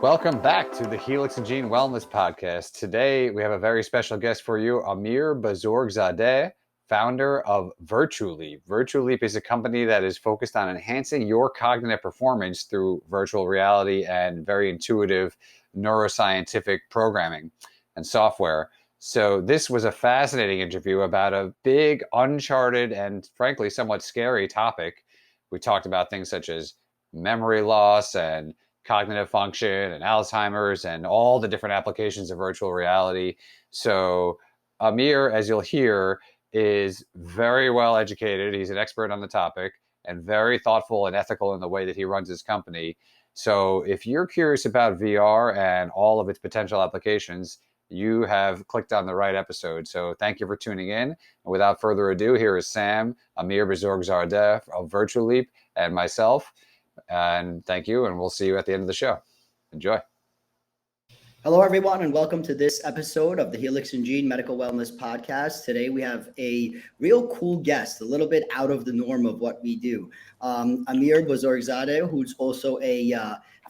Welcome back to the Helix and Gene Wellness Podcast. Today, we have a very special guest for you, Amir Bozorgzadeh, founder of Virtually. Virtually is a company that is focused on enhancing your cognitive performance through virtual reality and very intuitive neuroscientific programming and software. So this was a fascinating interview about a big, uncharted, and frankly, somewhat scary topic. We talked about things such as memory loss and cognitive function and Alzheimer's and all the different applications of virtual reality. So Amir, as you'll hear, is very well educated. He's an expert on the topic and very thoughtful and ethical in the way that he runs his company. So if you're curious about VR and all of its potential applications, you have clicked on the right episode. So thank you for tuning in. And without further ado, here is Sam, Amir Bozorgzadeh of Virtually, and myself. And thank you, and we'll see you at the end of the show. Enjoy. Hello, everyone, and welcome to this episode of the Helix and Gene Medical Wellness Podcast. Today, we have a real cool guest, a little bit out of the norm of what we do. Amir Bozorgzadeh, who's also a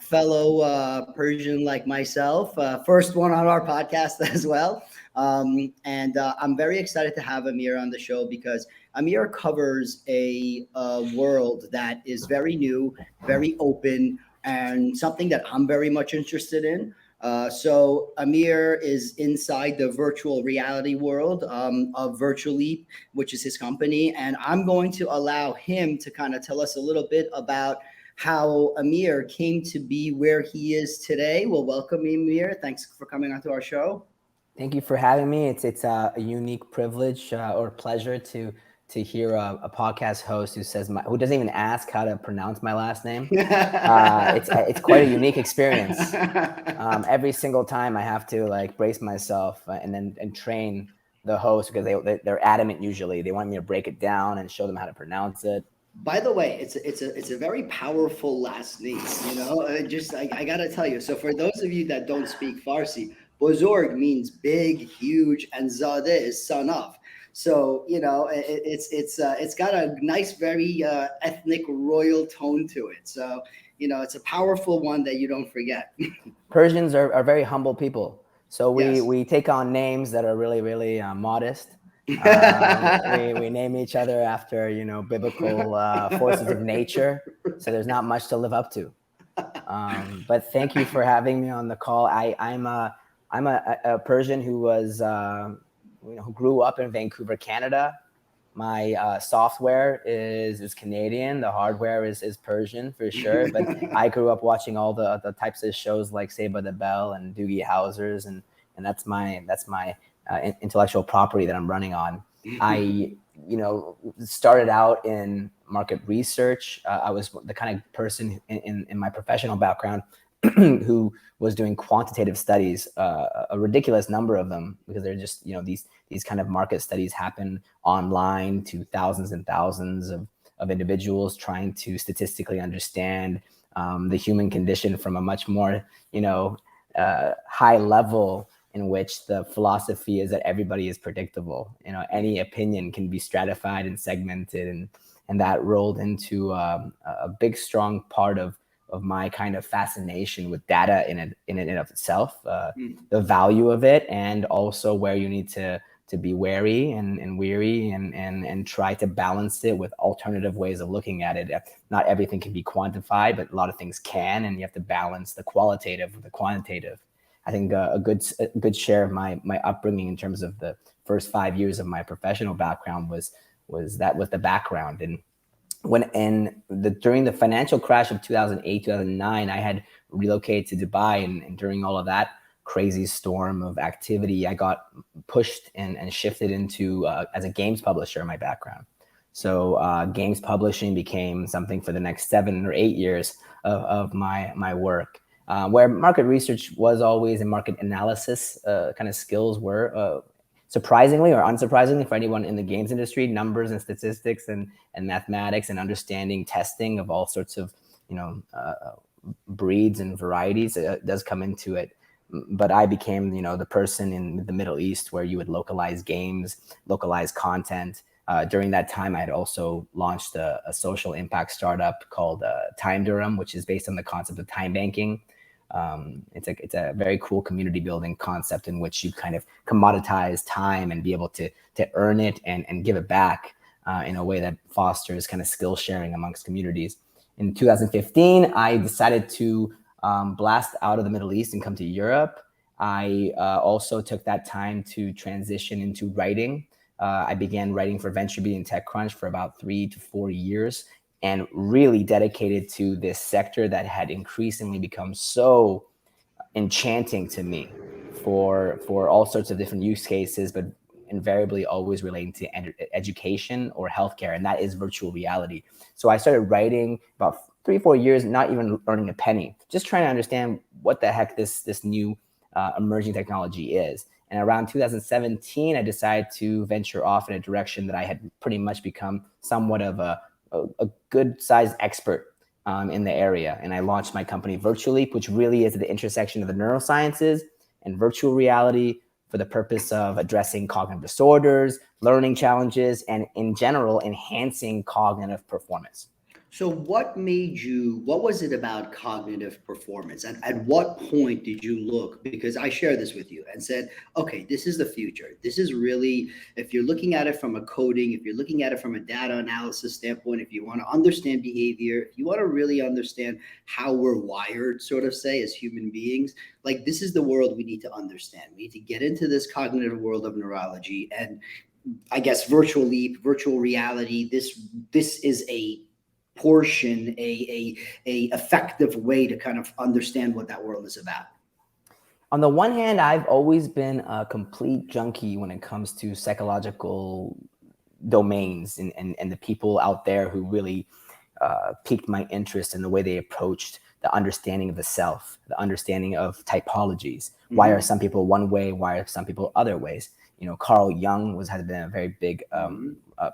fellow Persian like myself, first one on our podcast as well. I'm very excited to have Amir on the show because Amir covers a world that is very new, very open, and something that I'm very much interested in. So Amir is inside the virtual reality world of Virtually, which is his company. And I'm going to allow him to kind of tell us a little bit about how Amir came to be where he is today. Well, welcome, Amir. Thanks for coming onto our show. Thank you for having me. It's a unique privilege or pleasure to hear a podcast host who doesn't even ask how to pronounce my last name. It's quite a unique experience. Every single time I have to brace myself and train the host because they're adamant. Usually they want me to break it down and show them how to pronounce it. By the way, it's a very powerful last name. I gotta tell you. So for those of you that don't speak Farsi, Bozorg means big, huge, and Zadeh is son of. So it's got a nice, very ethnic, royal tone to it. So it's a powerful one that you don't forget. Persians are very humble people. So Yes. we take on names that are really, really modest. We name each other after biblical forces of nature. So there's not much to live up to. But thank you for having me on the call. I'm a Persian who was who grew up in Vancouver, Canada. My software is Canadian. The hardware is Persian for sure. But I grew up watching all the types of shows like Saved by the Bell and Doogie Howser's, and that's my intellectual property that I'm running on. I started out in market research. I was the kind of person in my professional background who was doing quantitative studies, a ridiculous number of them, because they're just, these kind of market studies happen online to thousands and thousands of individuals trying to statistically understand the human condition from a much more, high level, in which the philosophy is that everybody is predictable. Any opinion can be stratified and segmented, and that rolled into a big, strong part of my kind of fascination with data in and of itself, the value of it, and also where you need to be wary and weary and try to balance it with alternative ways of looking at it. Not everything can be quantified, but a lot of things can, and you have to balance the qualitative with the quantitative. I think a good share of my upbringing in terms of the first 5 years of my professional background was the background. And during the financial crash of 2008, 2009, I had relocated to Dubai, and during all of that crazy storm of activity, I got pushed and shifted into as a games publisher in my background. So games publishing became something for the next 7 or 8 years of my work, where market research was always, and market analysis kind of skills were, surprisingly or unsurprisingly for anyone in the games industry, numbers and statistics and mathematics and understanding testing of all sorts of breeds and varieties does come into it. But I became the person in the Middle East where you would localize games, localize content. During that time, I had also launched a social impact startup called Time Durham, which is based on the concept of time banking. It's a very cool community building concept in which you kind of commoditize time and be able to earn it and give it back in a way that fosters kind of skill sharing amongst communities. In 2015, I decided to blast out of the Middle East and come to Europe. I also took that time to transition into writing. I began writing for VentureBeat and TechCrunch for about 3 to 4 years, and really dedicated to this sector that had increasingly become so enchanting to me for all sorts of different use cases, but invariably always relating to education or healthcare, and that is virtual reality. So I started writing about 3-4 years, not even earning a penny, just trying to understand what the heck this new emerging technology is. And around 2017, I decided to venture off in a direction that I had pretty much become somewhat of a good-sized expert in the area. And I launched my company Virtual Leap, which really is at the intersection of the neurosciences and virtual reality for the purpose of addressing cognitive disorders, learning challenges, and in general, enhancing cognitive performance. So what was it about cognitive performance? At what point did you look? Because I share this with you and said, okay, this is the future. This is really, if you're looking at it from a coding, if you're looking at it from a data analysis standpoint, if you want to understand behavior, if you want to really understand how we're wired, sort of say, as human beings, like this is the world we need to understand. We need to get into this cognitive world of neurology, and I guess virtual leap, virtual reality, this is a portion, a effective way to kind of understand what that world is about. On the one hand, I've always been a complete junkie when it comes to psychological domains and the people out there who really piqued my interest in the way they approached the understanding of the self, the understanding of typologies. Mm-hmm. Why are some people one way? Why are some people other ways? You know, Carl Jung has been a very big,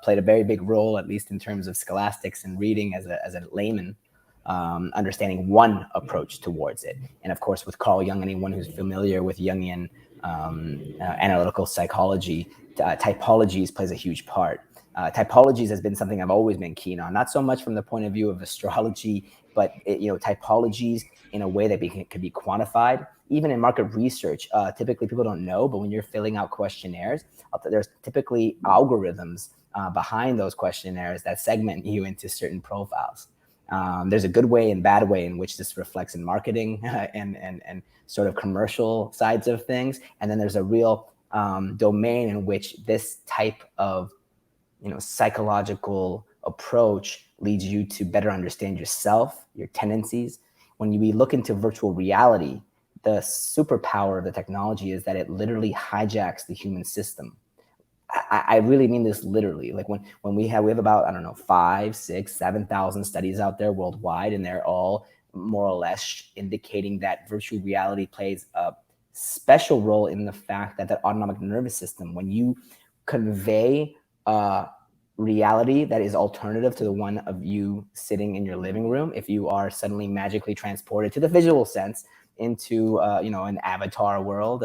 played a very big role, at least in terms of scholastics and reading as a layman, understanding one approach towards it. And of course, with Carl Jung, anyone who's familiar with Jungian analytical psychology, typologies plays a huge part. Typologies has been something I've always been keen on, not so much from the point of view of astrology, but typologies in a way that could be quantified. Even in market research, typically people don't know, but when you're filling out questionnaires, there's typically algorithms behind those questionnaires that segment you into certain profiles. There's a good way and bad way in which this reflects in marketing and sort of commercial sides of things. And then there's a real domain in which this type of psychological approach leads you to better understand yourself, your tendencies. When we look into virtual reality, the superpower of the technology is that it literally hijacks the human system. I really mean this literally. Like when we have about, 5, 6, 7,000 studies out there worldwide, and they're all more or less indicating that virtual reality plays a special role in the fact that autonomic nervous system, when you convey reality that is alternative to the one of you sitting in your living room, if you are suddenly magically transported to the visual sense into an avatar world,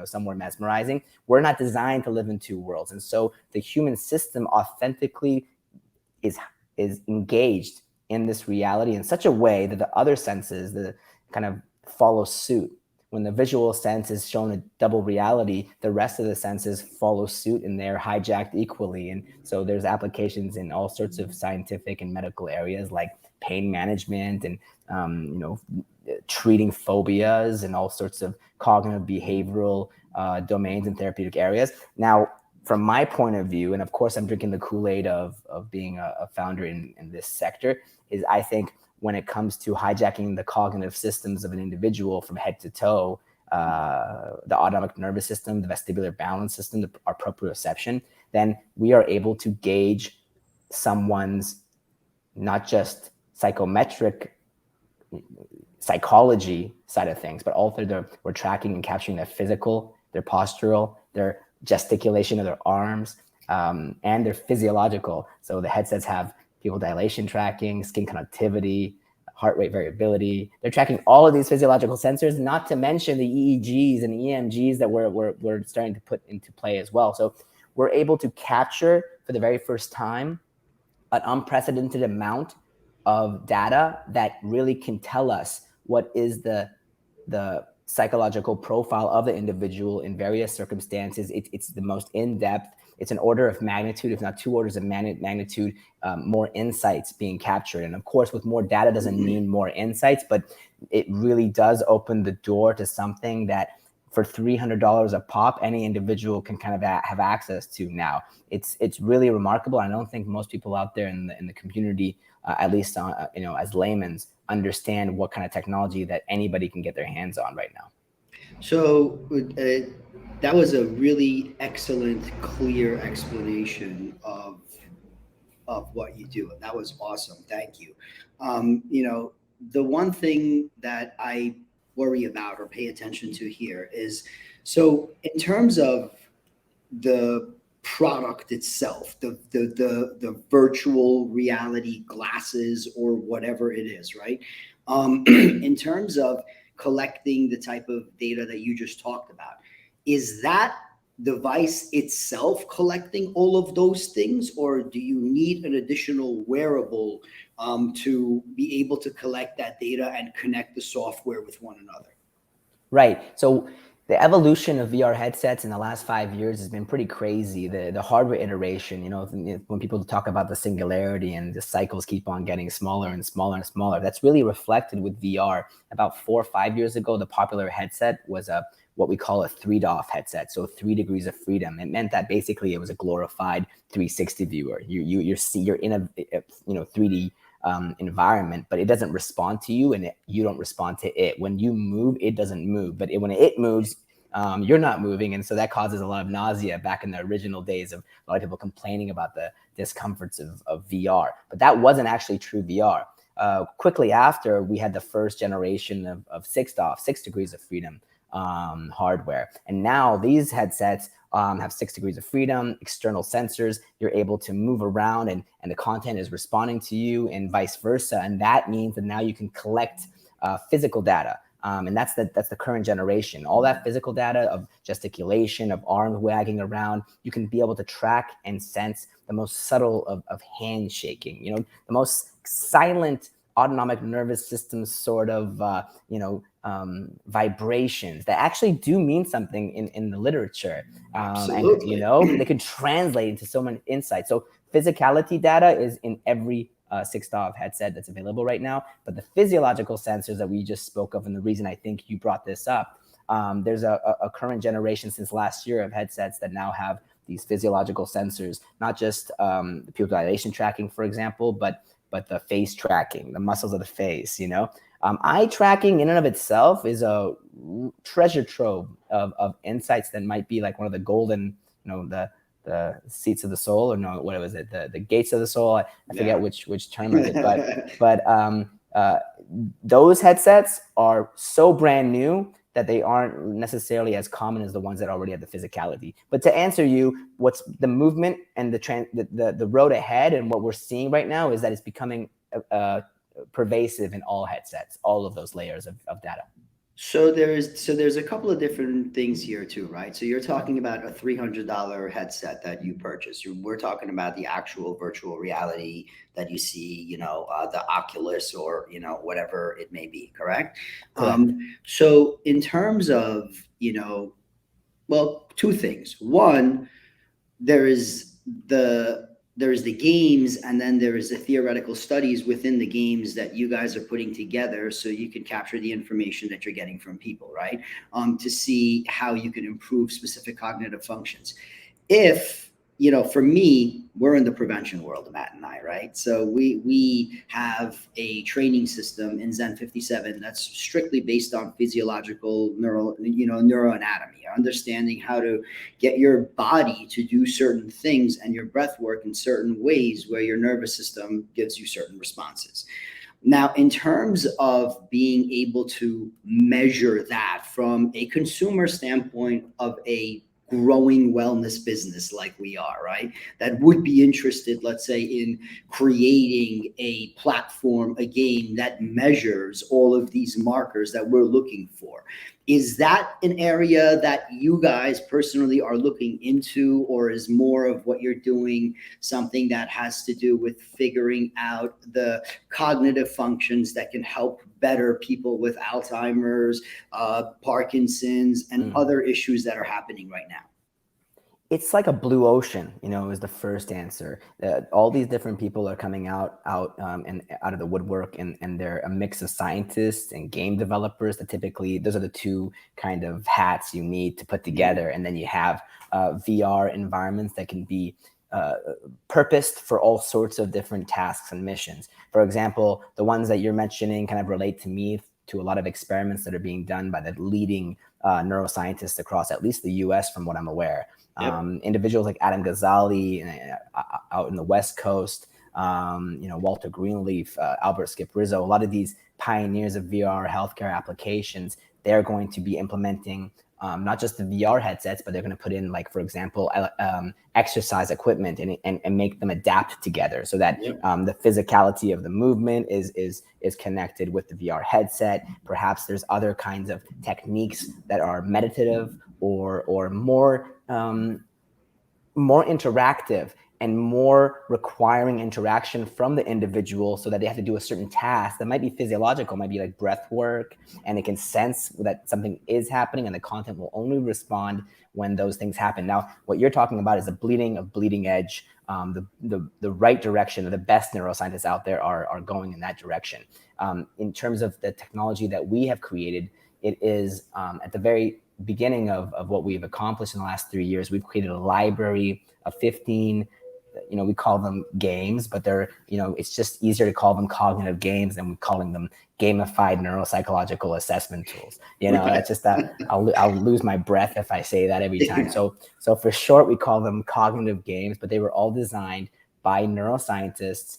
somewhere mesmerizing, we're not designed to live in two worlds. And so the human system authentically is engaged in this reality in such a way that the other senses kind of follow suit. When the visual sense is shown a double reality, the rest of the senses follow suit and they're hijacked equally. And so there's applications in all sorts of scientific and medical areas like pain management and, treating phobias and all sorts of cognitive behavioral domains and therapeutic areas. Now, from my point of view, and of course I'm drinking the Kool-Aid of being a founder in this sector, is I think when it comes to hijacking the cognitive systems of an individual from head to toe, the autonomic nervous system, the vestibular balance system, our proprioception, then we are able to gauge someone's not just psychometric psychology side of things, but also we're tracking and capturing their physical, their postural, their gesticulation of their arms, and their physiological. So the headsets have pupil dilation tracking, skin conductivity, heart rate variability. They're tracking all of these physiological sensors, not to mention the EEGs and EMGs that we're starting to put into play as well. So we're able to capture for the very first time an unprecedented amount of data that really can tell us what is the the psychological profile of the individual in various circumstances. It's the most in-depth. It's an order of magnitude, if not 2 orders of magnitude, more insights being captured. And of course, with more data doesn't mean more insights, but it really does open the door to something that for $300 a pop, any individual can kind of have access to now. It's really remarkable. I don't think most people out there in the community, at least as laymen, understand what kind of technology that anybody can get their hands on right now. So that was a really excellent, clear explanation of what you do, and that was awesome. Thank you. The one thing that I worry about or pay attention to here is, so in terms of the product itself, the virtual reality glasses or whatever it is, right? In terms of collecting the type of data that you just talked about, is that device itself collecting all of those things, or do you need an additional wearable to be able to collect that data and connect the software with one another? Right. So the evolution of VR headsets in the last 5 years has been pretty crazy. The hardware iteration, when people talk about the singularity and the cycles keep on getting smaller and smaller and smaller, that's really reflected with VR. About 4 or 5 years ago, the popular headset was what we call a 3DOF headset, so 3 degrees of freedom. It meant that basically it was a glorified 360 viewer. You're in a 3D environment, but it doesn't respond to you, and you don't respond to it. When you move, it doesn't move, but when it moves, you're not moving, and so that causes a lot of nausea back in the original days of a lot of people complaining about the discomforts of VR. But that wasn't actually true VR. Quickly after, we had the first generation of 6DOF, 6 degrees of freedom hardware, and now these headsets have 6 degrees of freedom, external sensors. You're able to move around, and the content is responding to you, and vice versa. And that means that now you can collect physical data. And that's the current generation. All that physical data of gesticulation, of arms wagging around, you can be able to track and sense the most subtle of handshaking, the most silent autonomic nervous system sort of, vibrations that actually do mean something in the literature. Absolutely. And, they could translate into so many insights. So physicality data is in every 6DOF headset that's available right now. But the physiological sensors that we just spoke of, and the reason I think you brought this up, there's a current generation since last year of headsets that now have these physiological sensors, not just pupil dilation tracking, for example, but the face tracking, the muscles of the face, Eye tracking in and of itself is a treasure trove of insights that might be like one of the golden, the seats of the soul, or no, what was it? The gates of the soul. I forget which term of it, but those headsets are so brand new that they aren't necessarily as common as the ones that already have the physicality. But to answer you, what's the movement and the road ahead, and what we're seeing right now is that it's becoming pervasive in all headsets, all of those layers of data. So there's a couple of different things here too, right? So you're talking about a $300 headset that you purchased. We're talking about the actual virtual reality that you see, the Oculus or whatever it may be, correct? So in terms of two things. One, there is the games, and then there is the theoretical studies within the games that you guys are putting together, so you can capture the information that you're getting from people, right? To see how you can improve specific cognitive functions. If for me, we're in the prevention world, Matt and I, right? So we have a training system in Zen 57 that's strictly based on physiological neuroanatomy, understanding how to get your body to do certain things and your breath work in certain ways where your nervous system gives you certain responses. Now, in terms of being able to measure that from a consumer standpoint of a growing wellness business like we are, right? That would be interested, let's say, in creating a platform, a game that measures all of these markers that we're looking for. Is that an area that you guys personally are looking into, or is more of what you're doing something that has to do with figuring out the cognitive functions that can help better people with Alzheimer's, Parkinson's, and other issues that are happening right now? It's like a blue ocean, is the first answer. All these different people are coming out and out of the woodwork, and they're a mix of scientists and game developers. That typically, those are the two kind of hats you need to put together. And then you have VR environments that can be purposed for all sorts of different tasks and missions. For example, the ones that you're mentioning kind of relate to me, to a lot of experiments that are being done by the leading neuroscientists across at least the US, from what I'm aware. Yep. Individuals like Adam Ghazali out in the West Coast, Walter Greenleaf, Albert Skip Rizzo, a lot of these pioneers of VR healthcare applications, they're going to be implementing not just the VR headsets, but they're going to put in, like, for example, exercise equipment and make them adapt together so that the physicality of the movement is connected with the VR headset. Perhaps there's other kinds of techniques that are meditative or more interactive and more requiring interaction from the individual, so that they have to do a certain task that might be physiological, might be like breath work, and they can sense that something is happening, and the content will only respond when those things happen. Now, what you're talking about is the bleeding edge. The right direction. The best neuroscientists out there are going in that direction. In terms of the technology that we have created, it is at the very beginning of what we've accomplished in the last 3 years. We've created a library of 15, we call them games, but they're, it's just easier to call them cognitive games than we're calling them gamified neuropsychological assessment tools. That's just that I'll lose my breath if I say that every time. So for short, we call them cognitive games, but they were all designed by neuroscientists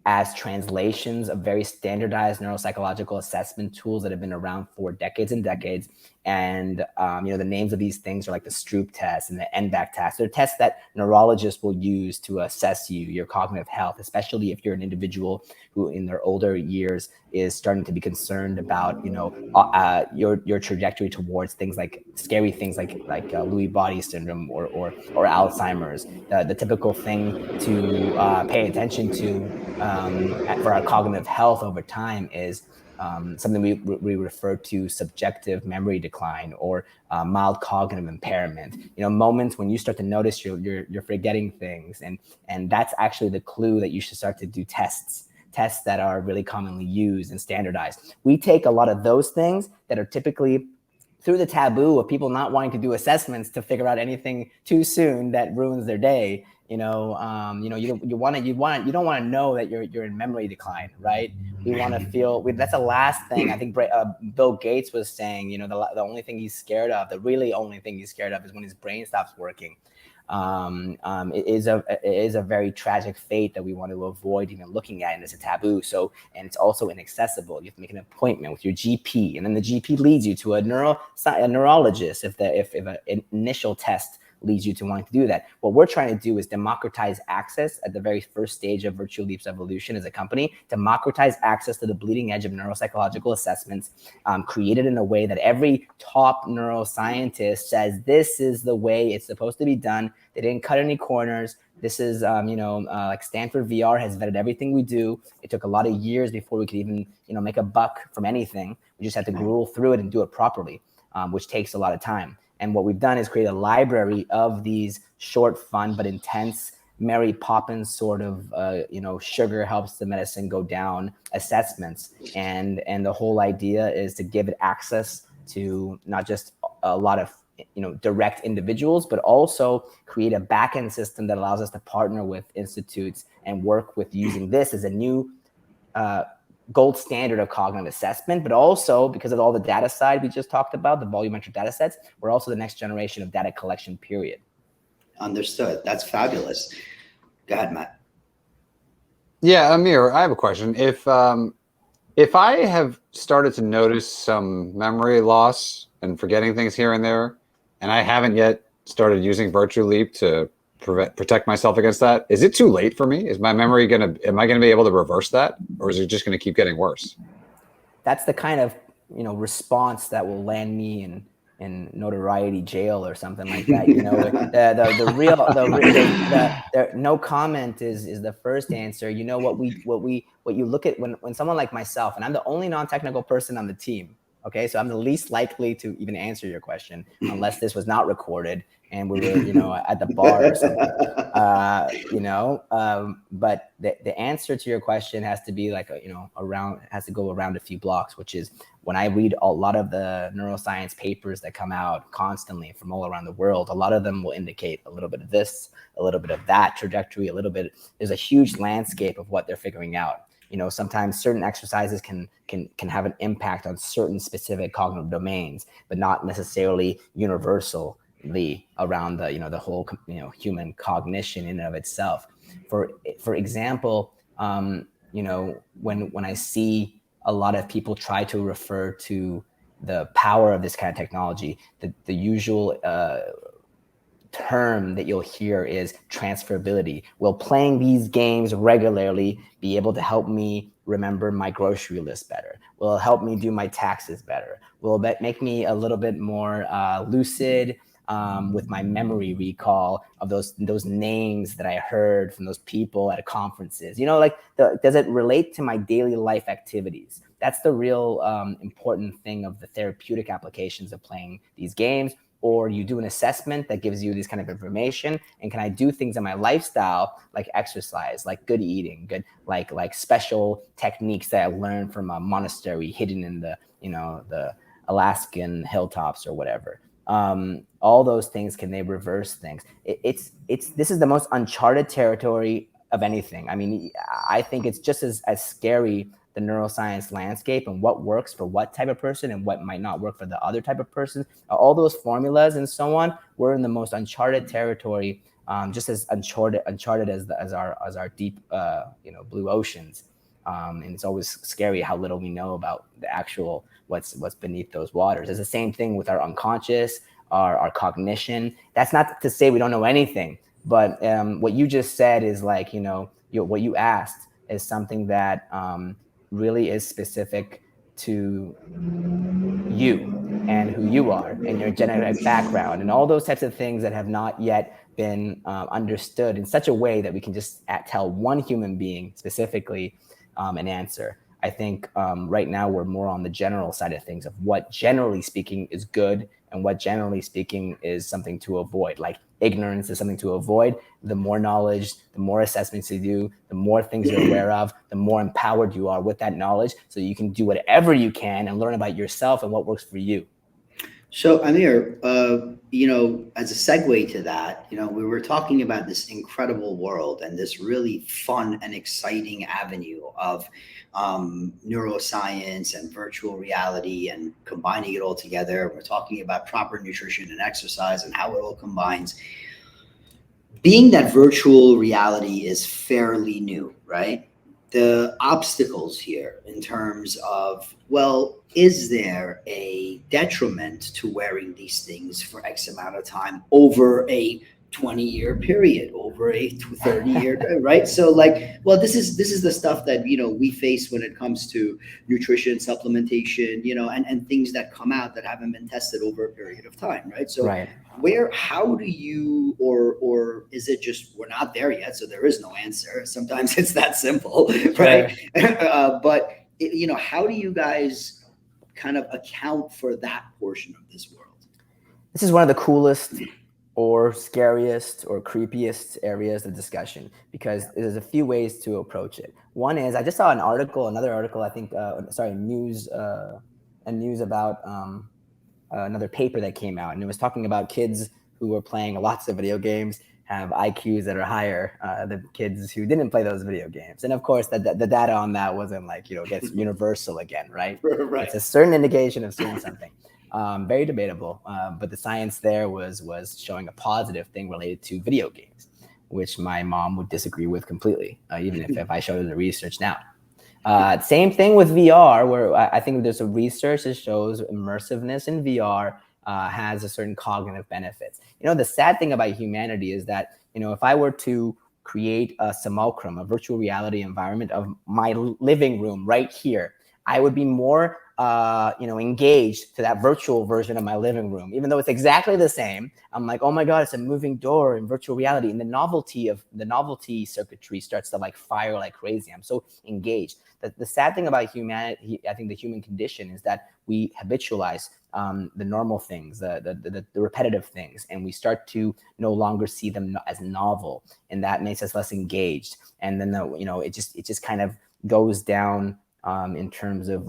as translations of very standardized neuropsychological assessment tools that have been around for decades and decades. And, the names of these things are like the Stroop test and the NBAC test. They're tests that neurologists will use to assess your cognitive health, especially if you're an individual who in their older years is starting to be concerned about, your trajectory towards things like scary things like Lewy body syndrome or Alzheimer's. The typical thing to pay attention to for our cognitive health over time is something we refer to subjective memory decline or mild cognitive impairment. Moments when you start to notice you're forgetting things, and that's actually the clue that you should start to do tests that are really commonly used and standardized. We take a lot of those things that are typically through the taboo of people not wanting to do assessments to figure out anything too soon that ruins their day. You don't want to know that you're in memory decline, right? We want to feel that's the last thing. I think Bill Gates was saying, the only thing he's scared of, the really only thing he's scared of, is when his brain stops working. It is a very tragic fate that we want to avoid even looking at, and it's a taboo. So, and it's also inaccessible. You have to make an appointment with your GP, and then the GP leads you to a neurologist if an initial test leads you to wanting to do that. What we're trying to do is democratize access at the very first stage of Virtual Leap's evolution as a company, democratize access to the bleeding edge of neuropsychological assessments, created in a way that every top neuroscientist says this is the way it's supposed to be done. They didn't cut any corners. This is, like Stanford VR has vetted everything we do. It took a lot of years before we could even, make a buck from anything. We just had to gruel through it and do it properly, which takes a lot of time. And what we've done is create a library of these short, fun, but intense, Mary Poppins sort of, sugar helps the medicine go down assessments. And the whole idea is to give it access to not just a lot of, direct individuals, but also create a back-end system that allows us to partner with institutes and work with using this as a new gold standard of cognitive assessment, but also because of all the data side we just talked about, the volumetric data sets, we're also the next generation of data collection, period. Understood. That's fabulous. Go ahead, Matt. Yeah, Amir, I have a question. If I have started to notice some memory loss and forgetting things here and there, and I haven't yet started using Virtual Leap to protect myself against that, is it too late for me? Am I going to be able to reverse that, or is it just going to keep getting worse? That's the kind of response that will land me in notoriety jail or something like that. The no comment is the first answer. What you look at when someone like myself, and I'm the only non-technical person on the team. Okay, so I'm the least likely to even answer your question unless this was not recorded and we were, at the bar or something. But the answer to your question has to be like has to go around a few blocks, which is when I read a lot of the neuroscience papers that come out constantly from all around the world, a lot of them will indicate a little bit of this, a little bit of that trajectory, a little bit. There's a huge landscape of what they're figuring out. Sometimes certain exercises can have an impact on certain specific cognitive domains, but not necessarily universally around the whole human cognition in and of itself. For example, when I see a lot of people try to refer to the power of this kind of technology, the usual term that you'll hear is transferability. Will playing these games regularly be able to help me remember my grocery list better? Will it help me do my taxes better? Will it make me a little bit more lucid with my memory recall of those names that I heard from those people at conferences? Does it relate to my daily life activities? That's the real important thing of the therapeutic applications of playing these games. Or you do an assessment that gives you this kind of information, and can I do things in my lifestyle like exercise, like good eating, good like special techniques that I learned from a monastery hidden in the Alaskan hilltops or whatever. All those things, can they reverse things? This is the most uncharted territory of anything. I mean, I think it's just as scary, the neuroscience landscape, and what works for what type of person and what might not work for the other type of person. All those formulas and so on, we're in the most uncharted territory, just as uncharted as our deep blue oceans. And it's always scary how little we know about the actual what's beneath those waters. It's the same thing with our unconscious, our cognition. That's not to say we don't know anything, but what you just said is like, what you asked is something that really is specific to you and who you are and your genetic background and all those types of things that have not yet been understood in such a way that we can just tell one human being specifically an answer. I think right now we're more on the general side of things of what generally speaking is good and what generally speaking is something to avoid. Like ignorance is something to avoid. The more knowledge, the more assessments you do, the more things you're aware of, the more empowered you are with that knowledge, so you can do whatever you can and learn about yourself and what works for you. So Amir, as a segue to that, we were talking about this incredible world and this really fun and exciting avenue of neuroscience and virtual reality and combining it all together. We're talking about proper nutrition and exercise and how it all combines. Being that virtual reality is fairly new, right? The obstacles here in terms of, well, is there a detriment to wearing these things for X amount of time over a 20-year period, over a 30-year, right? So this is the stuff that, we face when it comes to nutrition, supplementation, and things that come out that haven't been tested over a period of time, right? So right. How do you, or is it just, we're not there yet, so there is no answer. Sometimes it's that simple, right? But how do you guys kind of account for that portion of this world? This is one of the coolest or scariest or creepiest areas of discussion, because there's a few ways to approach it. One is, I just saw another article, I think, news about another paper that came out, and it was talking about kids who were playing lots of video games have IQs that are higher than kids who didn't play those video games. And of course, the data on that wasn't gets universal again, right? Right. It's a certain indication of seeing something. Very debatable, but the science there was showing a positive thing related to video games, which my mom would disagree with completely, even if I showed her the research now. Same thing with VR, where I think there's a research that shows immersiveness in VR has a certain cognitive benefits. The sad thing about humanity is that, if I were to create a simulacrum, a virtual reality environment of my living room right here, I would be more, engaged to that virtual version of my living room, even though it's exactly the same. I'm like, oh my God, it's a moving door in virtual reality. And the novelty circuitry starts to like fire like crazy. I'm so engaged. The sad thing about humanity, I think the human condition, is that we habitualize the normal things, the repetitive things, and we start to no longer see them as novel, and that makes us less engaged. And then it just kind of goes down in terms of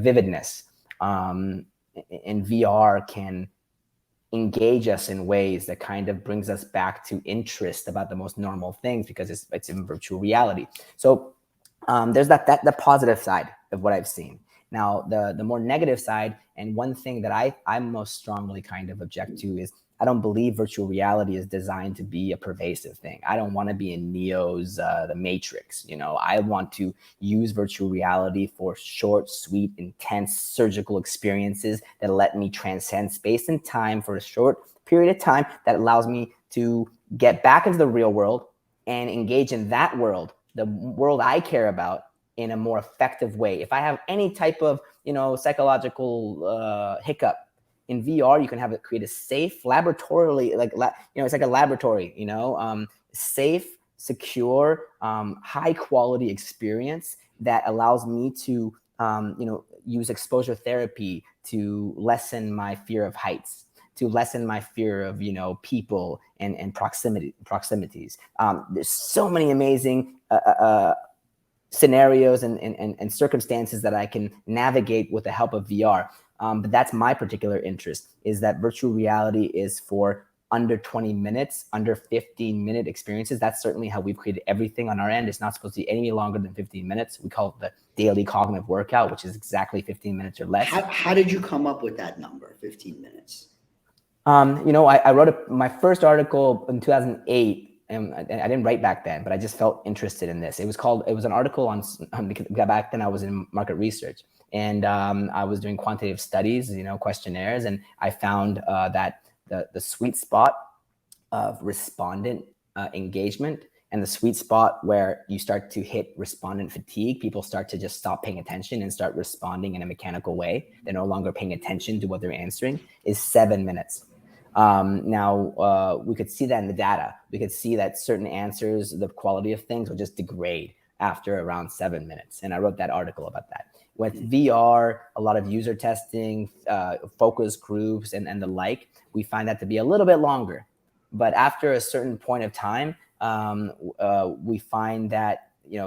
vividness. And VR can engage us in ways that kind of brings us back to interest about the most normal things because it's in virtual reality. So there's the positive side of what I've seen. Now, the more negative side, and one thing that I most strongly kind of object to, is I don't believe virtual reality is designed to be a pervasive thing. I don't want to be in Neo's The Matrix. I want to use virtual reality for short, sweet, intense surgical experiences that let me transcend space and time for a short period of time, that allows me to get back into the real world and engage in that world, the world I care about, in a more effective way. If I have any type of psychological hiccup in VR, you can have it create a safe, laboratorily, it's like a laboratory, safe, secure, high quality experience that allows me to use exposure therapy to lessen my fear of heights, to lessen my fear of people and proximities. There's so many amazing scenarios and circumstances that I can navigate with the help of VR. But that's my particular interest, is that virtual reality is for under 20 minutes, under 15-minute experiences. That's certainly how we've created everything on our end. It's not supposed to be any longer than 15 minutes. We call it the daily cognitive workout, which is exactly 15 minutes or less. How did you come up with that number, 15 minutes? I wrote my first article in 2008. And I didn't write back then, but I just felt interested in this. It was an article because back then I was in market research, and I was doing quantitative studies, questionnaires, and I found that the sweet spot of respondent engagement, and the sweet spot where you start to hit respondent fatigue, people start to just stop paying attention and start responding in a mechanical way. They're no longer paying attention to what they're answering, is 7 minutes. Now, we could see that in the data. We could see that certain answers, the quality of things, would just degrade after around 7 minutes. And I wrote that article about that. With VR, a lot of user testing, focus groups, and the like, we find that to be a little bit longer. But after a certain point of time, we find that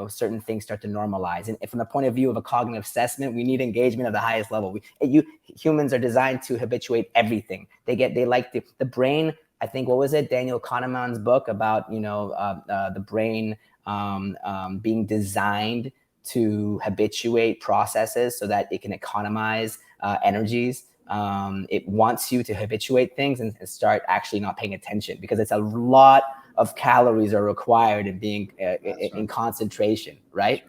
certain things start to normalize. And from the point of view of a cognitive assessment, we need engagement at the highest level. Humans are designed to habituate everything. They like the brain. I think, what was it? Daniel Kahneman's book about the brain being designed to habituate processes so that it can economize energies. It wants you to habituate things and start actually not paying attention, because it's a lot of calories are required in being in concentration, right?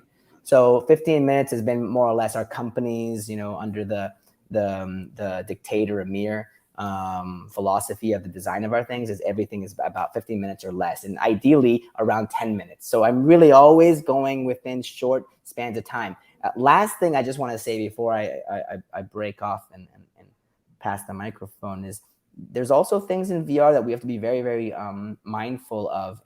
So 15 minutes has been more or less our companies, under the dictator Amir philosophy of the design of our things, is everything is about 15 minutes or less, and ideally around 10 minutes. So I'm really always going within short spans of time. Last thing I just want to say before I break off and pass the microphone is, there's also things in VR that we have to be very, very mindful of.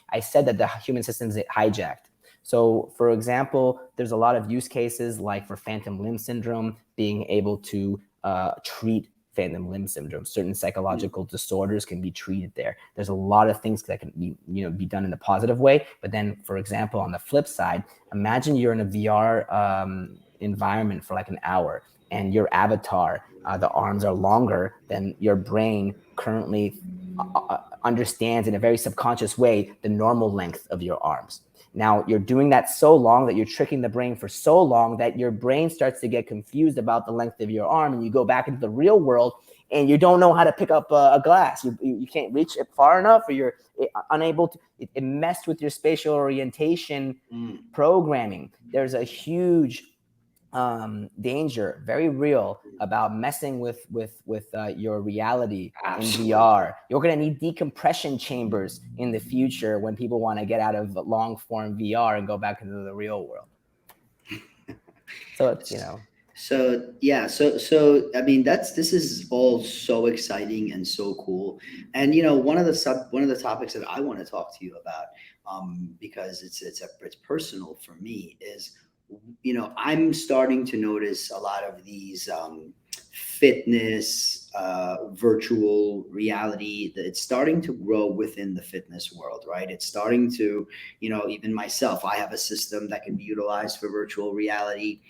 I said that the human system is hijacked. So, for example, there's a lot of use cases, like for phantom limb syndrome, being able to treat phantom limb syndrome. Certain psychological disorders can be treated there. There's a lot of things that can be done in a positive way. But then, for example, on the flip side, imagine you're in a VR environment for like an hour, and your avatar, the arms are longer than your brain currently understands in a very subconscious way the normal length of your arms. Now, you're doing that so long that you're tricking the brain for so long that your brain starts to get confused about the length of your arm, and you go back into the real world and you don't know how to pick up a glass. You can't reach it far enough, or you're unable to. It messed with your spatial orientation programming. There's a huge danger, very real, about messing with your reality. Absolutely. In VR. You're going to need decompression chambers in the future when people want to get out of long form VR and go back into the real world. So it's, So I mean this is all so exciting and so cool. And one of the topics that I want to talk to you about, because it's personal for me, is I'm starting to notice a lot of these fitness virtual reality that it's starting to grow within the fitness world, right? It's starting to, even myself, I have a system that can be utilized for virtual reality.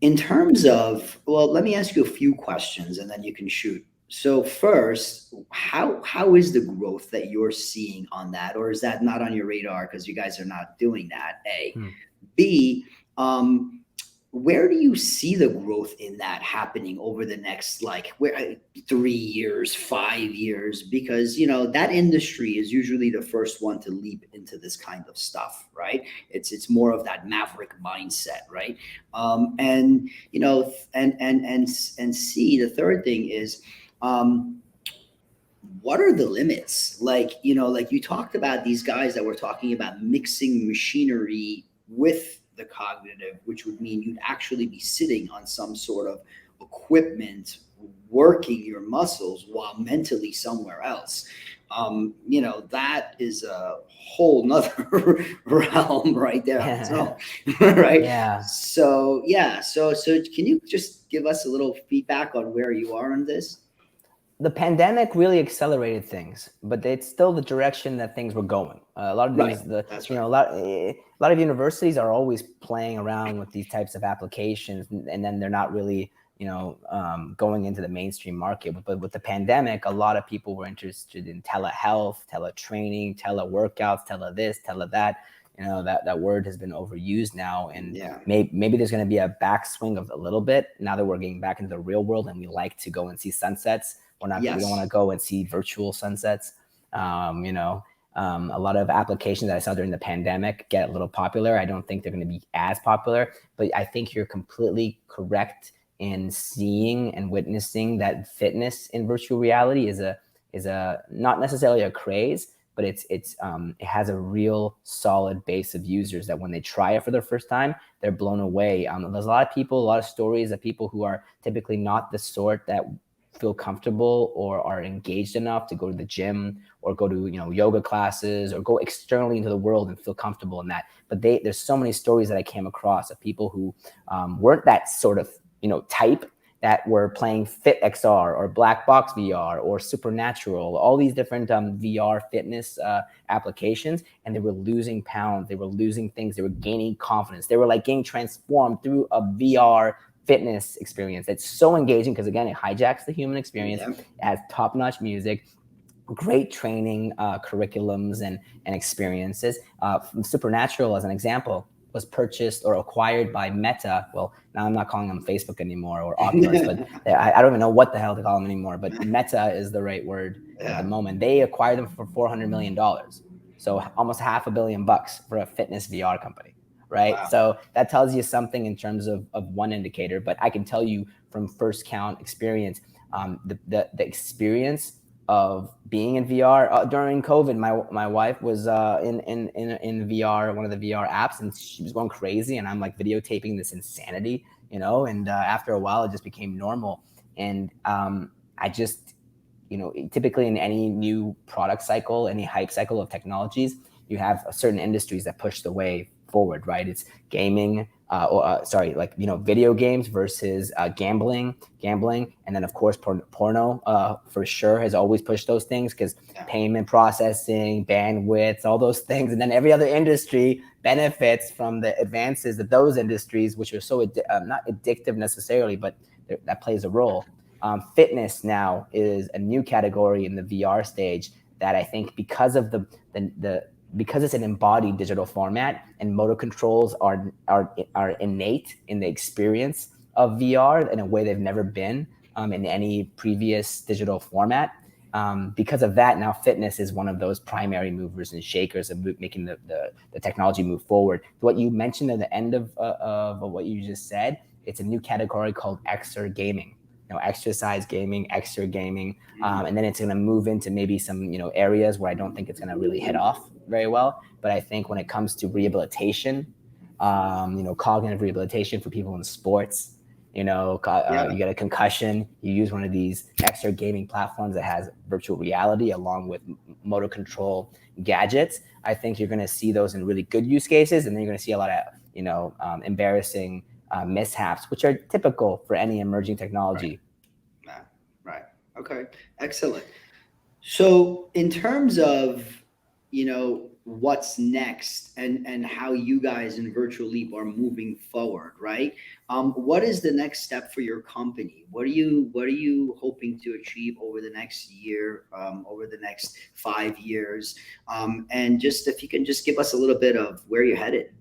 In terms of, well, let me ask you a few questions and then you can shoot. So first, how is the growth that you're seeing on that, or is that not on your radar because you guys are not doing that? A, B, where do you see the growth in that happening over the next, like, 3 years, 5 years? Because that industry is usually the first one to leap into this kind of stuff, right? It's more of that maverick mindset, right? And and C, the third thing is, what are the limits? Like, like you talked about these guys that were talking about mixing machinery with the cognitive, which would mean you'd actually be sitting on some sort of equipment, working your muscles while mentally somewhere else. That is a whole nother realm right there on its own, right? Yeah. So can you just give us a little feedback on where you are on this? The pandemic really accelerated things, but it's still the direction that things were going. A lot of these, a lot of universities are always playing around with these types of applications, and then they're not really, going into the mainstream market. But with the pandemic, a lot of people were interested in telehealth, teletraining, teleworkouts, tele this, tele that. That word has been overused now, and maybe there's going to be a backswing of a little bit now that we're getting back into the real world, and we like to go and see sunsets. We don't want to go and see virtual sunsets. A lot of applications that I saw during the pandemic get a little popular. I don't think they're going to be as popular, but I think you're completely correct in seeing and witnessing that fitness in virtual reality is a not necessarily a craze, but it has a real solid base of users that when they try it for their first time, they're blown away. There's a lot of stories of people who are typically not the sort that feel comfortable or are engaged enough to go to the gym or go to yoga classes or go externally into the world and feel comfortable in that. But there's so many stories that I came across of people who weren't that sort of type, that were playing FitXR or Black Box VR or Supernatural, all these different VR fitness applications, and they were losing pounds, they were losing things, they were gaining confidence, they were like getting transformed through a VR fitness experience. It's so engaging because, again, it hijacks the human experience. It has top-notch music, great training curriculums and experiences. Supernatural, as an example, was purchased or acquired by Meta. Well, now I'm not calling them Facebook anymore or Oculus, but I don't even know what the hell to call them anymore. But Meta is the right word at the moment. They acquired them for $400 million. So almost $500 million for a fitness VR company, right? Wow. So that tells you something in terms of one indicator. But I can tell you from first count experience, the experience of being in VR during COVID. My wife was in VR, one of the VR apps, and she was going crazy, and I'm like videotaping this insanity, and after a while it just became normal. And I just, typically in any new product cycle, any hype cycle of technologies, you have certain industries that push the way forward, right? It's gaming, video games versus gambling, and then of course porno for sure has always pushed those things because payment processing, bandwidth, all those things, and then every other industry benefits from the advances of those industries, which are so not addictive necessarily, but that plays a role. Fitness now is a new category in the VR stage that I think because of because it's an embodied digital format and motor controls are innate in the experience of VR in a way they've never been in any previous digital format. Because of that, now fitness is one of those primary movers and shakers of making the technology move forward. What you mentioned at the end of what you just said, it's a new category called exer gaming. Exercise gaming, exer gaming, and then it's going to move into maybe some areas where I don't think it's going to really hit off very well. But I think when it comes to rehabilitation, Cognitive rehabilitation for people in sports. You get a concussion, you use one of these extra gaming platforms that has virtual reality along with motor control gadgets. I think you're going to see those in really good use cases, and then you're going to see a lot of, embarrassing mishaps, which are typical for any emerging technology. Right. Okay. Excellent. So in terms of, what's next and how you guys in Virtual Leap are moving forward, right? What is the next step for your company? What are you hoping to achieve over the next year, over the next 5 years? And just if you can just give us a little bit of where you're headed.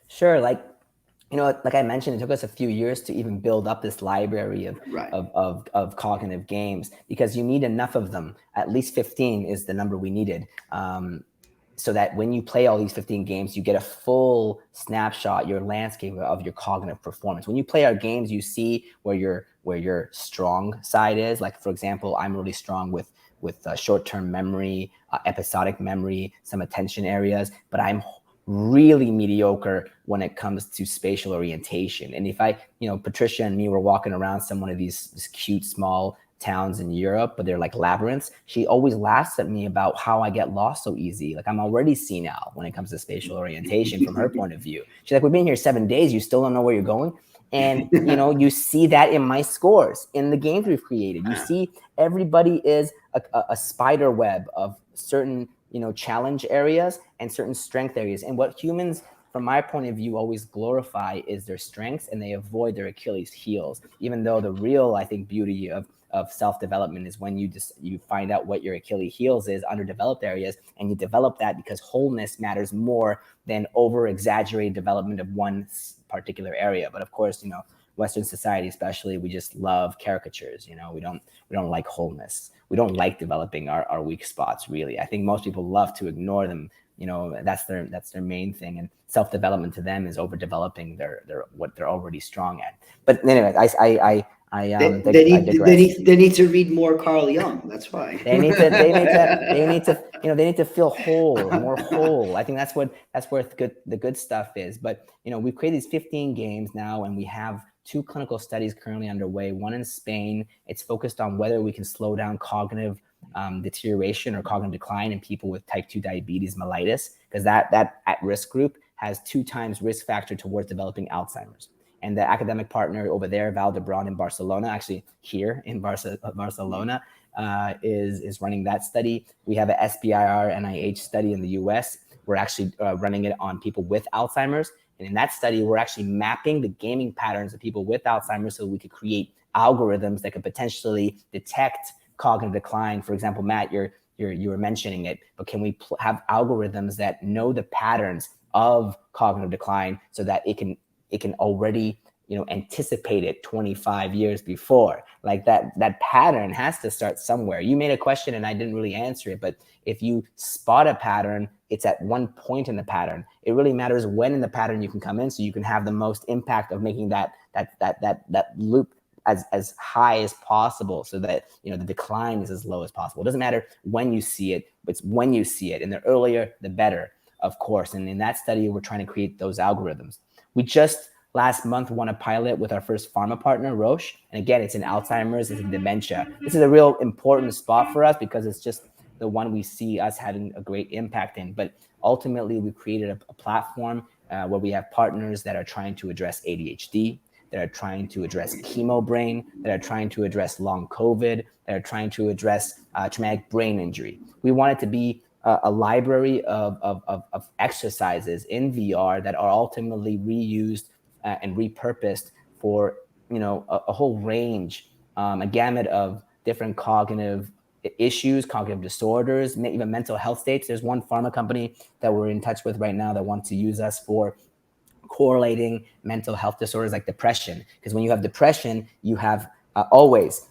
Sure. Like I mentioned, it took us a few years to even build up this library of cognitive games, because you need enough of them. At least 15 is the number we needed. So that when you play all these 15 games, you get a full snapshot, your landscape of your cognitive performance. When you play our games, you see where your strong side is. Like, for example, I'm really strong with short-term memory, episodic memory, some attention areas, but I'm really mediocre when it comes to spatial orientation. And if Patricia and me were walking around one of these cute small towns in Europe, but they're like labyrinths, she always laughs at me about how I get lost so easy. Like, I'm already senile when it comes to spatial orientation from her point of view. She's like, we've been here 7 days, you still don't know where you're going? And you see that in my scores in the games we've created. You see everybody is a spider web of certain challenge areas and certain strength areas. And what humans, from my point of view, always glorify is their strengths, and they avoid their Achilles heels. Even though the real, I think, beauty of self-development is when you find out what your Achilles heels is, underdeveloped areas, and you develop that, because wholeness matters more than over-exaggerated development of one particular area. But of course, Western society especially, we just love caricatures. We don't like wholeness. We don't like developing our weak spots, really. I think most people love to ignore them. That's their main thing. And self-development to them is overdeveloping their what they're already strong at. But anyway, they need to read more Carl Jung. That's why they need to feel whole, more whole. I think that's where the good stuff is. But we've created these 15 games now, and we have 2 clinical studies currently underway. One in Spain. It's focused on whether we can slow down cognitive deterioration or cognitive decline in people with type 2 diabetes mellitus, because that at-risk group has 2 times risk factor towards developing Alzheimer's. And the academic partner over there, Val d'Hebron in Barcelona, actually here in Barcelona, is running that study. We have a SBIR NIH study in the US. We're actually running it on people with Alzheimer's. And in that study, we're actually mapping the gaming patterns of people with Alzheimer's so we could create algorithms that could potentially detect cognitive decline. For example, Matt, you were mentioning it, but can we have algorithms that know the patterns of cognitive decline so that it can already anticipate it 25 years before? Like that pattern has to start somewhere. You made a question and I didn't really answer it, but if you spot a pattern, it's at one point in the pattern. It really matters when in the pattern you can come in, so you can have the most impact of making that loop as high as possible, so that the decline is as low as possible. It doesn't matter when you see it, but it's when you see it, and the earlier the better, of course. And in that study, we're trying to create those algorithms. We just last month won a pilot with our first pharma partner, Roche. And again, it's in Alzheimer's, it's in dementia. This is a real important spot for us because it's just the one we see us having a great impact in. But ultimately, we created a platform where we have partners that are trying to address ADHD, that are trying to address chemo brain, that are trying to address long COVID, that are trying to address traumatic brain injury. We want it to be a library of exercises in VR that are ultimately reused and repurposed for a whole range, a gamut of different cognitive issues, cognitive disorders, even mental health states. There's one pharma company that we're in touch with right now that wants to use us for correlating mental health disorders like depression, because when you have depression, you have always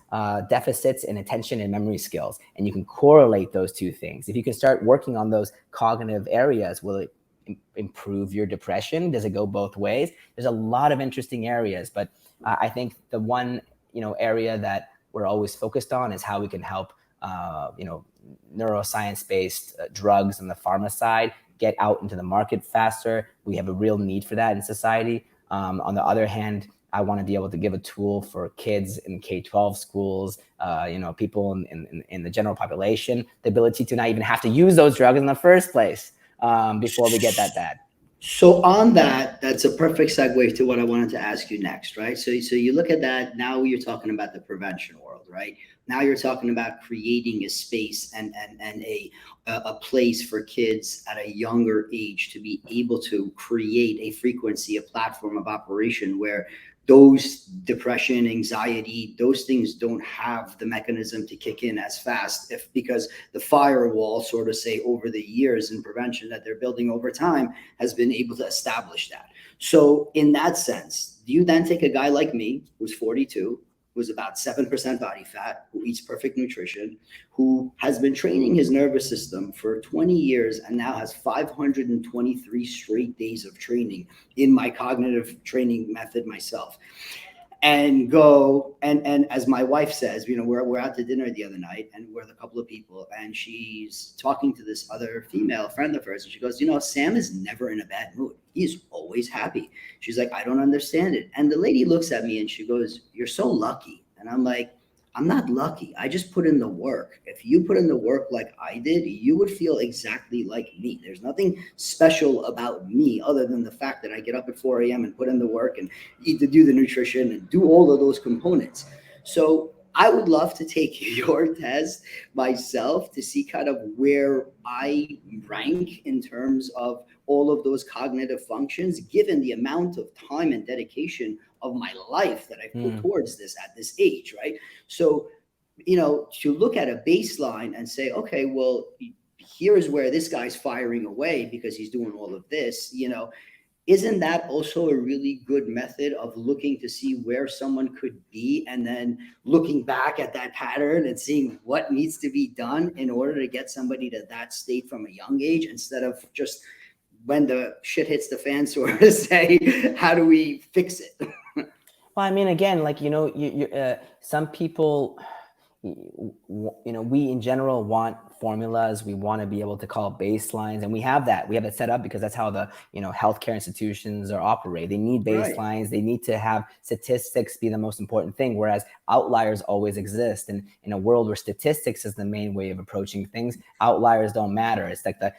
deficits in attention and memory skills, and you can correlate those 2 things. If you can start working on those cognitive areas, will it improve your depression? Does it go both ways? There's a lot of interesting areas, but I think the one area that we're always focused on is how we can help neuroscience-based drugs on the pharma side get out into the market faster. We have a real need for that in society. On the other hand, I want to be able to give a tool for kids in K-12 schools, people in the general population, the ability to not even have to use those drugs in the first place before we get that bad. So on that, that's a perfect segue to what I wanted to ask you next, right? So you look at that, now you're talking about the prevention world, right? Now you're talking about creating a space and a place for kids at a younger age to be able to create a frequency, a platform of operation where those depression, anxiety, those things don't have the mechanism to kick in as fast because the firewall, sort of say, over the years in prevention that they're building over time has been able to establish that. So in that sense, do you then take a guy like me who's 42, who's about 7% body fat, who eats perfect nutrition, who has been training his nervous system for 20 years and now has 523 straight days of training in my cognitive training method myself, and go and as my wife says, we're out to dinner the other night and we're with a couple of people and she's talking to this other female friend of hers and she goes, Sam is never in a bad mood. He's always happy. She's like, I don't understand it. And the lady looks at me and she goes, you're so lucky. And I'm like, I'm not lucky. I just put in the work. If you put in the work like I did, you would feel exactly like me. There's nothing special about me other than the fact that I get up at 4 a.m. and put in the work and do the nutrition and do all of those components. So I would love to take your test myself to see kind of where I rank in terms of all of those cognitive functions, given the amount of time and dedication of my life that I put towards this at this age, right? So, to look at a baseline and say, okay, well, here's where this guy's firing away because he's doing all of this, isn't that also a really good method of looking to see where someone could be and then looking back at that pattern and seeing what needs to be done in order to get somebody to that state from a young age instead of just when the shit hits the fan, sort of say, how do we fix it? Well, I mean, again, like, some people, we in general want formulas. We want to be able to call baselines, and we have that. We have it set up because that's how the healthcare institutions are operate. They need baselines. Right. They need to have statistics be the most important thing, whereas outliers always exist. And in a world where statistics is the main way of approaching things, outliers don't matter. It's like the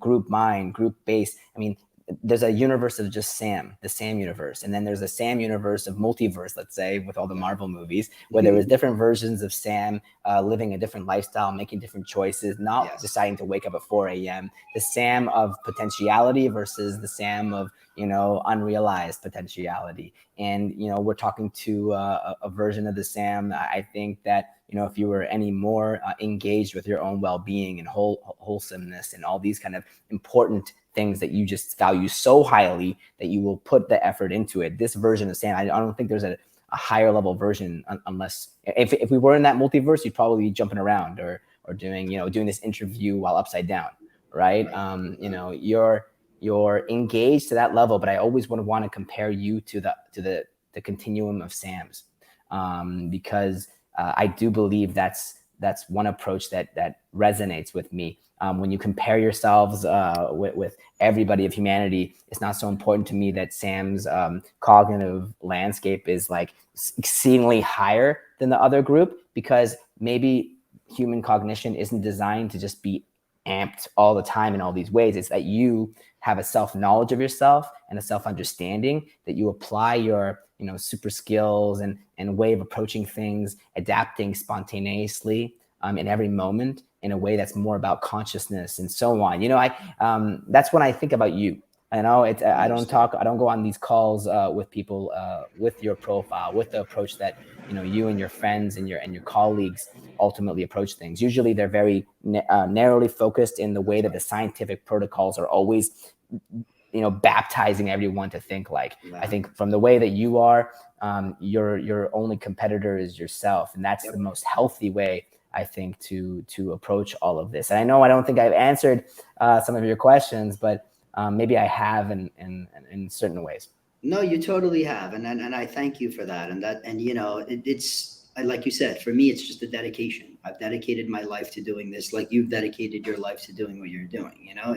group mind, group base. I mean, there's a universe of just Sam, the Sam universe. And then there's a Sam universe of multiverse, let's say, with all the Marvel movies, where there was different versions of Sam living a different lifestyle, making different choices, not deciding to wake up at 4 a.m. The Sam of potentiality versus the Sam of, unrealized potentiality. And, we're talking to a version of the Sam. I think that, if you were any more engaged with your own well-being and wholesomeness and all these kind of important things that you just value so highly that you will put the effort into it. This version of Sam, I don't think there's a higher level version unless if we were in that multiverse, you'd probably be jumping around or doing this interview while upside down, right? You're engaged to that level, but I always would want to compare you to the continuum of Sams, because I do believe that's one approach that resonates with me. When you compare yourselves with everybody of humanity, it's not so important to me that Sam's cognitive landscape is like exceedingly higher than the other group, because maybe human cognition isn't designed to just be amped all the time in all these ways. It's that you have a self-knowledge of yourself and a self-understanding, that you apply your super skills and way of approaching things, adapting spontaneously in every moment in a way that's more about consciousness and so on. That's when I think about you. I don't go on these calls with people with your profile, with the approach that you and your friends and your colleagues ultimately approach things. Usually they're very narrowly focused in the way that the scientific protocols are always baptizing everyone to think like. Yeah. I think from the way that you are, your only competitor is yourself, and that's the most healthy way, I think, to approach all of this. And I don't think I've answered some of your questions, but maybe I have in certain ways. No, you totally have, and I thank you for that. It's like you said, for me, it's just a dedication. I've dedicated my life to doing this, like you've dedicated your life to doing what you're doing. You know,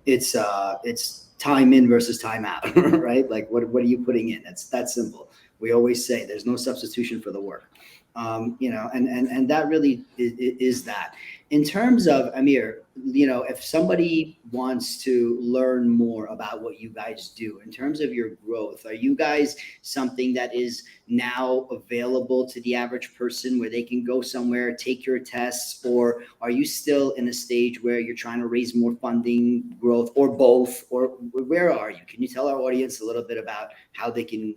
it's time in versus time out, right? Like what are you putting in? It's that simple. We always say there's no substitution for the work. You know, and that really is that. In terms of Amir, you know, if somebody wants to learn more about what you guys do in terms of your growth, are you guys something that is now available to the average person where they can go somewhere, take your tests, or are you still in a stage where you're trying to raise more funding, growth, or both, or where are you? Can you tell our audience a little bit about how they can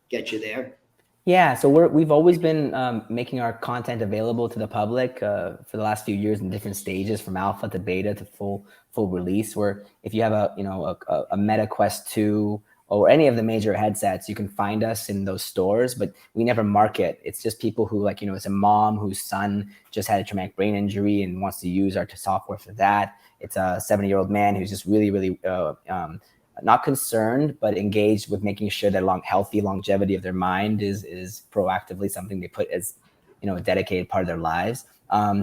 get you there? Yeah, so we've always been making our content available to the public for the last few years in different stages, from alpha to beta to full release. Where if you have a Meta Quest 2 or any of the major headsets, you can find us in those stores. But we never market. It's just people who, like, it's a mom whose son just had a traumatic brain injury and wants to use our software for that. It's a 70-year-old man who's just really not concerned, but engaged with making sure that healthy longevity of their mind is proactively something they put as, a dedicated part of their lives.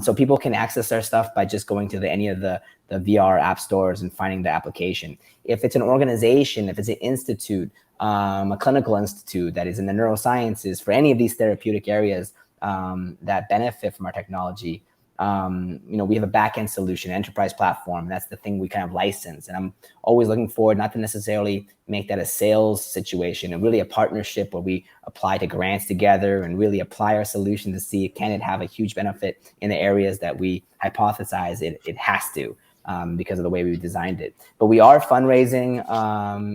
So people can access our stuff by just going to any of the VR app stores and finding the application. If it's an organization, if it's an institute, a clinical institute that is in the neurosciences, for any of these therapeutic areas that benefit from our technology, we have a back-end solution, enterprise platform. That's the thing we kind of license. And I'm always looking forward not to necessarily make that a sales situation, and really a partnership where we apply to grants together and really apply our solution to see, can it have a huge benefit in the areas that we hypothesize it has to, because of the way we designed it. But we are fundraising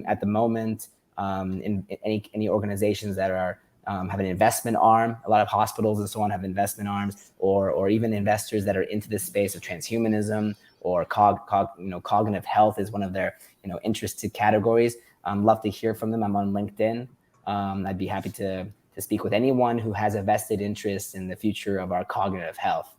at the moment in any organizations that are have an investment arm. A lot of hospitals and so on have investment arms, or even investors that are into this space of transhumanism or cognitive health is one of their interested categories. Love to hear from them. I'm on LinkedIn. I'd be happy to speak with anyone who has a vested interest in the future of our cognitive health.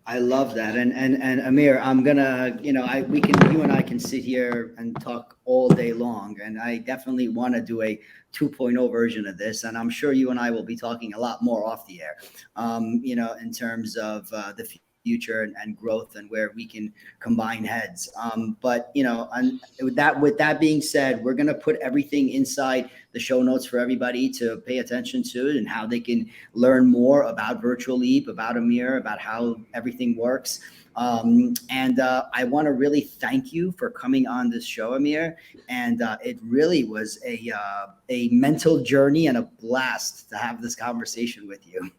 I love that. And Amir, I'm gonna, you and I can sit here and talk all day long. And I definitely want to do a 2.0 version of this. And I'm sure you and I will be talking a lot more off the air, in terms of the future and growth and where we can combine heads. But with that being said, we're gonna put everything inside the show notes for everybody to pay attention to, and how they can learn more about Virtual Leap, about Amir, about how everything works. And I want to really thank you for coming on this show, Amir. And it really was a mental journey and a blast to have this conversation with you.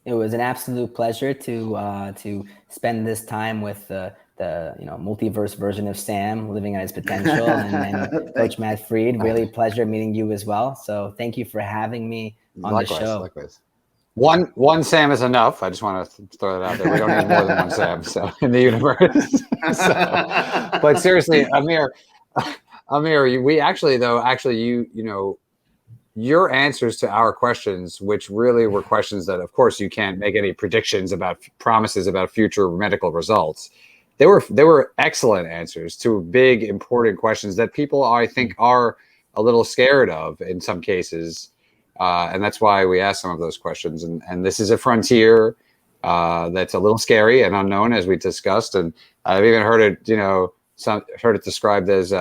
It was an absolute pleasure to spend this time with the multiverse version of Sam living at his potential, and Coach Matt Freed. Really pleasure meeting you as well. So thank you for having me on the show. Likewise. One Sam is enough. I just want to throw that out there. We don't need more than one Sam in the universe. But seriously, Amir, we actually, your answers to our questions, which really were questions that, of course, you can't make any predictions about, promises about future medical results. They were excellent answers to big, important questions that people, I think, are a little scared of in some cases. And that's why we asked some of those questions. And this is a frontier that's a little scary and unknown, as we discussed. And I've even heard it described as,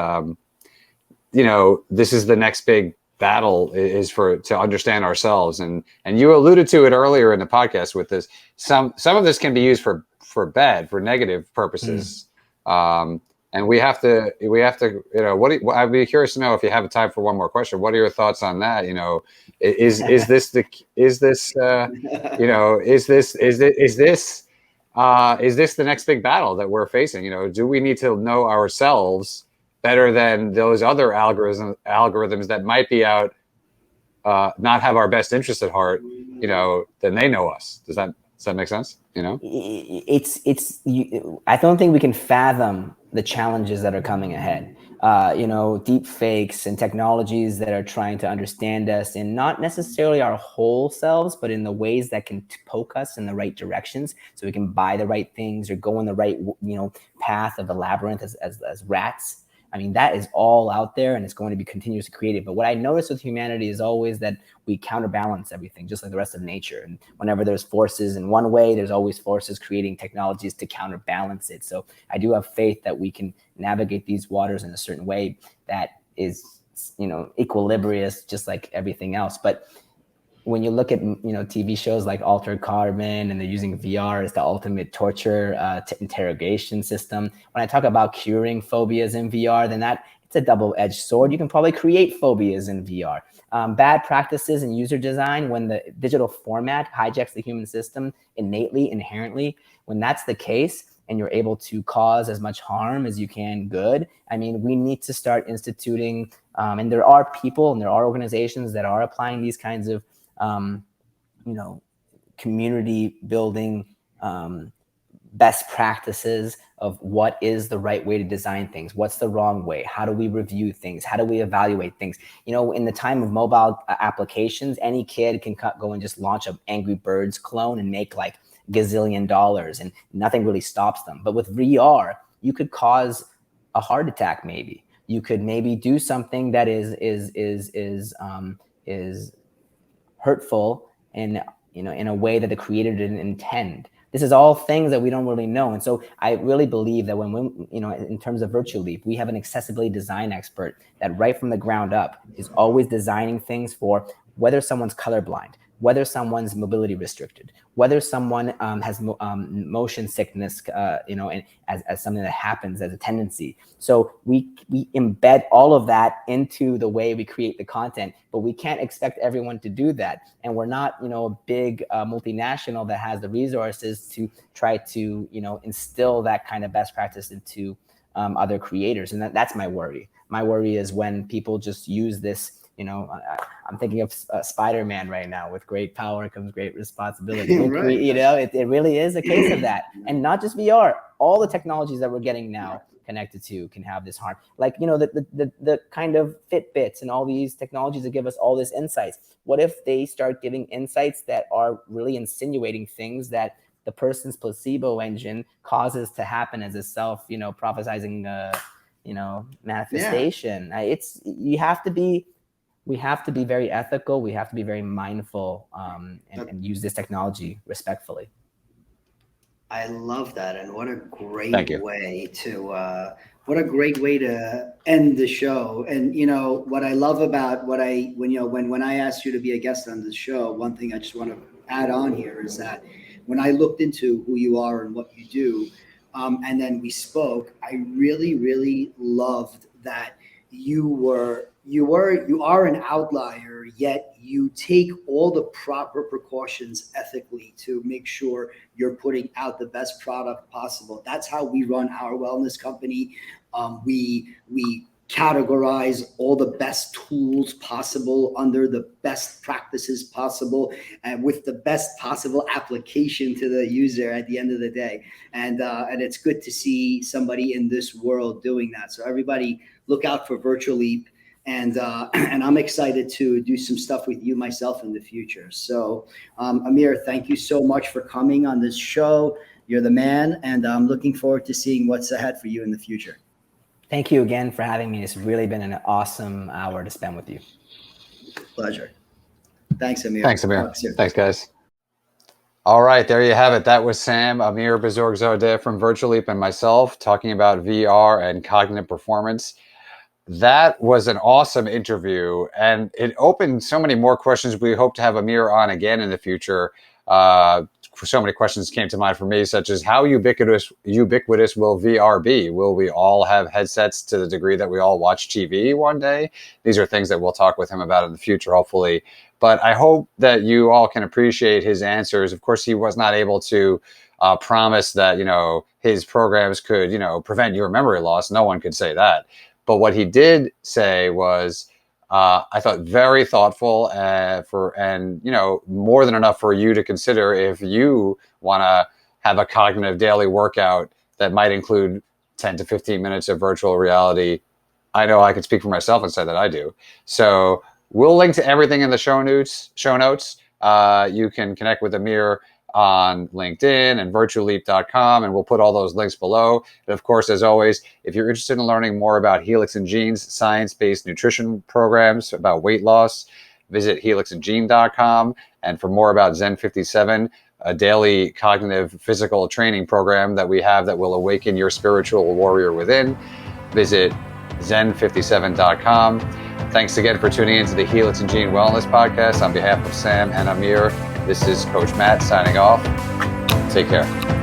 this is the next big battle, is to understand ourselves. And you alluded to it earlier in the podcast with this. Some of this can be used for negative purposes. And we have to, I'd be curious to know, if you have time for one more question, what are your thoughts on that? Is this the next big battle that we're facing? Do we need to know ourselves better than those other algorithms that might be out, not have our best interest at heart, than they know us? Does that make sense? I don't think we can fathom the challenges that are coming ahead. Deep fakes and technologies that are trying to understand us in not necessarily our whole selves, but in the ways that can poke us in the right directions, so we can buy the right things or go in the right, path of the labyrinth as rats. I mean, that is all out there, and it's going to be continuously created. But what I notice with humanity is always that we counterbalance everything, just like the rest of nature. And whenever there's forces in one way, there's always forces creating technologies to counterbalance it. So I do have faith that we can navigate these waters in a certain way that is, equilibrious, just like everything else. But when you look at TV shows like Altered Carbon, and they're using VR as the ultimate torture interrogation system, when I talk about curing phobias in VR, then it's a double-edged sword. You can probably create phobias in VR. Bad practices in user design, when the digital format hijacks the human system innately, inherently, when that's the case, and you're able to cause as much harm as you can good, I mean, we need to start instituting, and there are people and there are organizations that are applying these kinds of community building best practices of what is the right way to design things, what's the wrong way, how do we review things, how do we evaluate things. In the time of mobile applications, any kid can go and just launch an Angry Birds clone and make like gazillion dollars, and nothing really stops them. But with VR, you could cause a heart attack. Maybe you could do something that is hurtful and in a way that the creator didn't intend. This is all things that we don't really know. And so I really believe that when in terms of Virtual Leap, we have an accessibility design expert that right from the ground up is always designing things for whether someone's colorblind, whether someone's mobility restricted, whether someone has motion sickness, and as something that happens as a tendency. So we embed all of that into the way we create the content, but we can't expect everyone to do that. And we're not, a big multinational that has the resources to try to, instill that kind of best practice into other creators. And that's my worry. My worry is when people just use this. I'm thinking of Spider-Man right now. With great power comes great responsibility. Right. It really is a case of that. And not just VR. All the technologies that we're getting now connected to can have this harm. Like, the kind of Fitbits and all these technologies that give us all this insights. What if they start giving insights that are really insinuating things that the person's placebo engine causes to happen as a self, prophesizing, manifestation? Yeah. We have to be very ethical. We have to be very mindful and use this technology respectfully. I love that, and what a great way to end the show. And what I love about when I asked you to be a guest on the show, one thing I just want to add on here is that when I looked into who you are and what you do, and then we spoke, I really, really loved that you are an outlier, yet you take all the proper precautions ethically to make sure you're putting out the best product possible. That's how we run our wellness company. We categorize all the best tools possible under the best practices possible, and with the best possible application to the user at the end of the day. And it's good to see somebody in this world doing that. So everybody look out for Virtual Leap. And I'm excited to do some stuff with you myself in the future. So Amir, thank you so much for coming on this show. You're the man, and I'm looking forward to seeing what's ahead for you in the future. Thank you again for having me. It's really been an awesome hour to spend with you. Pleasure. Thanks, Amir. Thanks, Amir. Thanks, guys. All right, there you have it. That was Sam, Amir Bozorgzadeh from Virtual Leap, and myself talking about VR and cognitive performance. That was an awesome interview, and it opened so many more questions. We hope to have Amir on again in the future. So many questions came to mind for me, such as how ubiquitous will VR be? Will we all have headsets to the degree that we all watch TV one day? These are things that we'll talk with him about in the future, hopefully. But I hope that you all can appreciate his answers. Of course, he was not able to promise that, his programs could, prevent your memory loss. No one could say that. But what he did say was, I thought very thoughtful and more than enough for you to consider if you want to have a cognitive daily workout that might include 10 to 15 minutes of virtual reality. I know I can speak for myself and say that I do. So we'll link to everything in the show notes. You can connect with Amir on LinkedIn and virtualleap.com, and we'll put all those links below. And of course, as always, if you're interested in learning more about Helix and Gene's science-based nutrition programs about weight loss, visit helixandgene.com. And for more about Zen 57, a daily cognitive physical training program that we have that will awaken your spiritual warrior within, visit zen57.com. Thanks again for tuning in to the Helix and Gene Wellness Podcast. On behalf of Sam and Amir, this is Coach Matt signing off. Take care.